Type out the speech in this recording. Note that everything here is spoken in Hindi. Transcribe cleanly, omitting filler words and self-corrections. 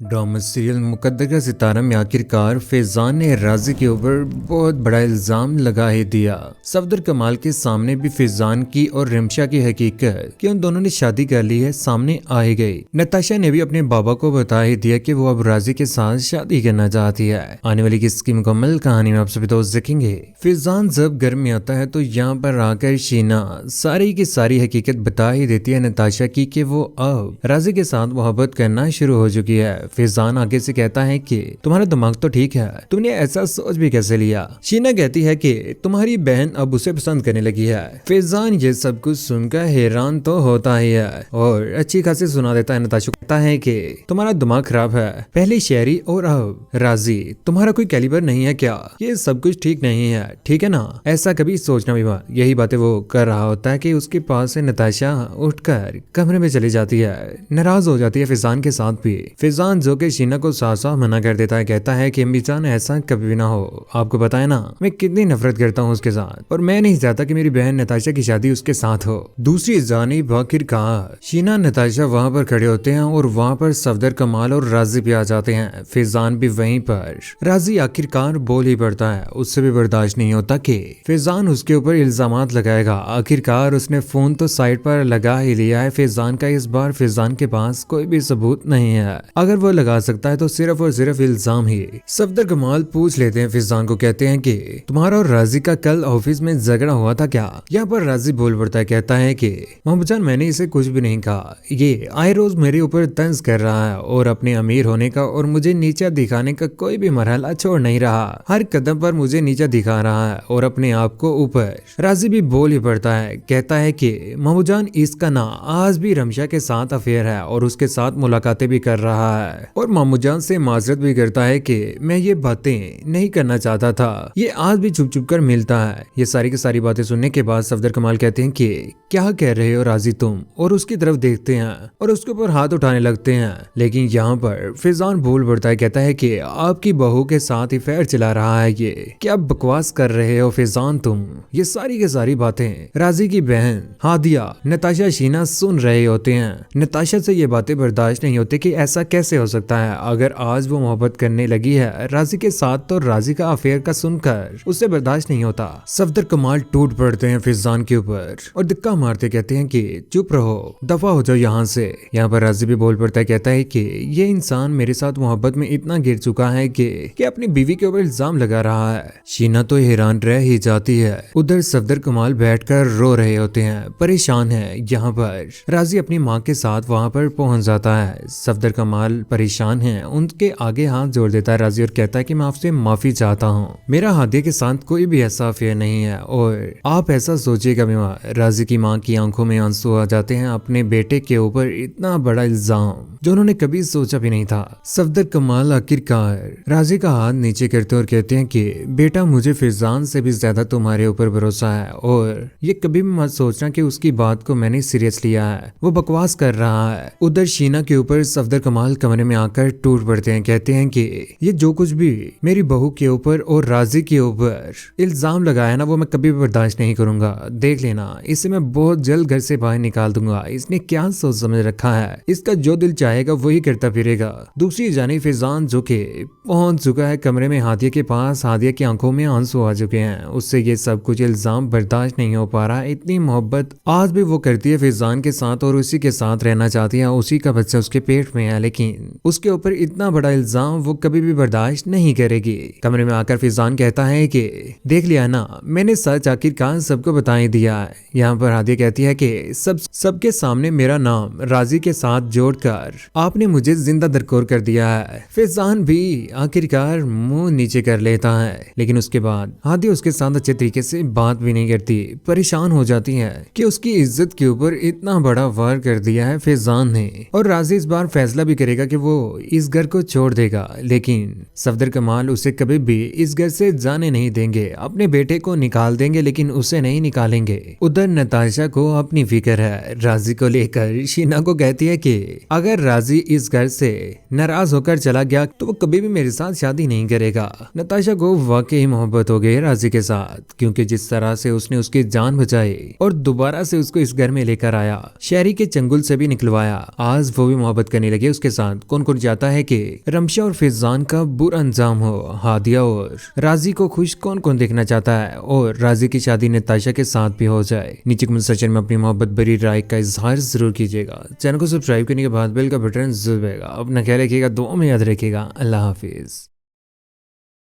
ड्रामा सीरियल मुकद्दर का सितारा में आखिरकार फैजान ने राजी के ऊपर बहुत बड़ा इल्जाम लगा ही दिया। सफदर कमाल के सामने भी फैजान की और रिमशा की हकीकत कि उन दोनों ने शादी कर ली है सामने आ ही गई। नताशा ने भी अपने बाबा को बता ही दिया कि वो अब राजी के साथ शादी करना चाहती है। आने वाली किसकी मुकम्मल कहानी में आप सभी दोस्त देखेंगे। फैजान जब घर में आता है तो यहाँ पर आकर शीना सारी की सारी हकीकत बता ही देती है नताशा की कि वो अब राजी के साथ मोहब्बत करना शुरू हो चुकी है। फैजान आगे से कहता है कि तुम्हारा दिमाग तो ठीक है, तुमने ऐसा सोच भी कैसे लिया। शीना कहती है कि तुम्हारी बहन अब उसे पसंद करने लगी है। फैजान ये सब कुछ सुनकर हैरान तो होता ही है और अच्छी खासी सुना देता है। नताशा कहता है कि तुम्हारा दिमाग खराब है, पहले शहरी और अब राजी, तुम्हारा कोई कैलिबर नहीं है क्या? ये सब कुछ ठीक नहीं है, ठीक है ना? ऐसा कभी सोचना भी मत। यही बातें वो कर रहा होता है कि उसके पास से नताशा उठकर कमरे में चली जाती है। नाराज हो जाती है फैजान के साथ भी। फैजान जो कि शीना को साफ साफ मना कर देता है, कहता है कि अम्मी जान ऐसा कभी भी ना हो। आपको पता है ना मैं कितनी नफरत करता हूँ उसके साथ और मैं नहीं चाहता कि मेरी बहन नताशा की शादी उसके साथ हो। दूसरी जानिब आखिरकार शीना नताशा वहाँ पर खड़े होते हैं और वहाँ पर सफदर कमाल और राजी भी आ जाते हैं। फैजान भी वहीं पर। राजी आखिरकार बोल ही पड़ता है, उससे भी बर्दाश्त नहीं होता कि फैजान उसके ऊपर इल्जामात लगाएगा। आखिरकार उसने फोन तो साइड पर लगा ही लिया है फैजान का। इस बार फैजान के पास कोई भी सबूत नहीं है, अगर वो लगा सकता है तो सिर्फ और सिर्फ इल्जाम ही। सफदर कमाल पूछ लेते हैं फैजान को, कहते हैं कि तुम्हारा और राजी का कल ऑफिस में झगड़ा हुआ था क्या? यहाँ पर राजी बोल पड़ता है, कहता है कि मोहम्मद जान मैंने इसे कुछ भी नहीं कहा, ये आए रोज मेरे ऊपर तंज कर रहा है और अपने अमीर होने का और मुझे नीचा दिखाने का कोई भी मरहला छोड़ नहीं रहा। हर कदम पर मुझे नीचा दिखा रहा है और अपने आप को ऊपर। राजी भी बोल ही पड़ता है, कहता है कि मोहम्मद जान इसका ना आज भी रमशा के साथ अफेयर है और उसके साथ मुलाकातें भी कर रहा है और मामू जान से माजरत भी करता है कि मैं ये बातें नहीं करना चाहता था, ये आज भी छुप छुप कर मिलता है। ये सारी की सारी बातें सुनने के बाद सफदर कमाल कहते हैं कि क्या कह रहे हो राजी तुम, और उसकी तरफ देखते हैं और उसके ऊपर हाथ उठाने लगते हैं। लेकिन यहाँ पर फैजान बोल पड़ता है, कहता है कि आपकी बहू के साथ ही फेयर चला रहा है, ये क्या बकवास कर रहे हो फैजान तुम। ये सारी की सारी बातें राजी की बहन हादिया, नताशा, शीना सुन रहे होते हैं। नताशा से ये बातें बर्दाश्त नहीं होती कि ऐसा कैसे हो सकता है। अगर आज वो मोहब्बत करने लगी है राजी के साथ तो राजी का अफेयर का सुनकर उसे बर्दाश्त नहीं होता। सफदर कमाल टूट पड़ते हैं फैजान के ऊपर और धक्का मारते कहते हैं कि चुप रहो, दफा हो जाओ यहाँ से। यहाँ पर राजी भी बोल पड़ता है, कहता है कि ये इंसान मेरे साथ मोहब्बत में इतना गिर चुका है कि अपनी बीवी के ऊपर इल्जाम लगा रहा है। शीना तो हैरान रह ही जाती है। उधर सफदर कमाल बैठकर रो रहे होते हैं, परेशान है। यहाँ पर राजी अपनी माँ के साथ वहाँ पर पहुंच जाता है। सफदर कमाल परेशान है, उनके आगे हाथ जोड़ देता है राजी और कहता है कि मैं आपसे माफी चाहता हूँ, मेरा हादिया के साथ कोई भी ऐसा अफेयर नहीं है और आप ऐसा सोचिएगा भी मत। राजी की माँ की आंखों में आंसू आ जाते हैं। अपने बेटे के ऊपर इतना बड़ा इल्जाम जो उन्होंने कभी सोचा भी नहीं था। सफदर कमाल आखिरकार राजी का हाथ नीचे करते और कहते हैं कि बेटा मुझे फैजान से भी ज्यादा तुम्हारे ऊपर भरोसा है और ये कभी भी मत सोचना कि उसकी बात को मैंने सीरियस लिया है, वो बकवास कर रहा है। उधर शीना के ऊपर सफदर कमाल कमरे में आकर टूट पड़ते हैं, कहते हैं कि ये जो कुछ भी मेरी बहू के ऊपर और राजी के ऊपर इल्जाम लगाया ना वो मैं कभी भी बर्दाश्त नहीं करूंगा। देख लेना इसे मैं बहुत जल्द घर से बाहर निकाल दूंगा। इसने क्या सोच समझ रखा है, इसका जो दिल चाहेगा वही करता फिरेगा। दूसरी जानिब फैजान जो कि पहुंच चुका है कमरे में हादिया के पास। हादिया की आंखों में आंसू आ चुके हैं, उससे ये सब कुछ इल्जाम बर्दाश्त नहीं हो पा रहा। इतनी मोहब्बत आज भी वो करती है फैजान के साथ और उसी के साथ रहना चाहती है। उसी का बच्चा उसके पेट में है, लेकिन उसके ऊपर इतना बड़ा इल्जाम वो कभी भी बर्दाश्त नहीं करेगी। कमरे में आकर फैजान कहता है कि देख लिया ना, मैंने सच आखिरकार सबको बता ही दिया है। यहाँ पर हादिया कहती है कि सबके सामने मेरा नाम राजी के साथ जोड़कर आपने मुझे जिंदा दरकोर कर दिया है। फैजान भी आखिरकार मुंह नीचे कर लेता है, लेकिन उसके बाद हादिया उसके साथ अच्छे तरीके से बात भी नहीं करती। परेशान हो जाती है कि उसकी इज्जत के ऊपर इतना बड़ा वार कर दिया है फैजान ने और राजी इस बार फैसला भी करेगा कि वो इस घर को छोड़ देगा। लेकिन सफदर कमाल उसे कभी भी इस घर से जाने नहीं देंगे। अपने बेटे को निकाल देंगे लेकिन उसे नहीं निकालेंगे। उधर नताशा को अपनी फिक्र है राजी को लेकर। शीना को कहती है कि अगर राजी इस घर से नाराज होकर चला गया तो वो कभी भी मेरे साथ शादी नहीं करेगा। नताशा को वाकई मोहब्बत हो गई राजी के साथ, क्योंकि जिस तरह से उसने उसकी जान बचाई और दोबारा से उसको इस घर में लेकर आया, शहरी के चंगुल से भी निकलवाया, आज वो भी मोहब्बत करने लगे उसके साथ। कौन कौन चाहता है कि रमशा और फैजान का बुरा अंजाम हो? हादिया और राजी को खुश कौन कौन देखना चाहता है? और राजी की शादी नताशा के साथ भी हो जाए? नीचे कमेंट सेक्शन में अपनी मोहब्बत भरी राय का इजहार जरूर कीजिएगा। चैनल को सब्सक्राइब करने के बाद बेल का बटन जरूर दबाएगा। अपना ख्याल रखिएगा, दुआ में याद रखिएगा। अल्लाह हाफिज।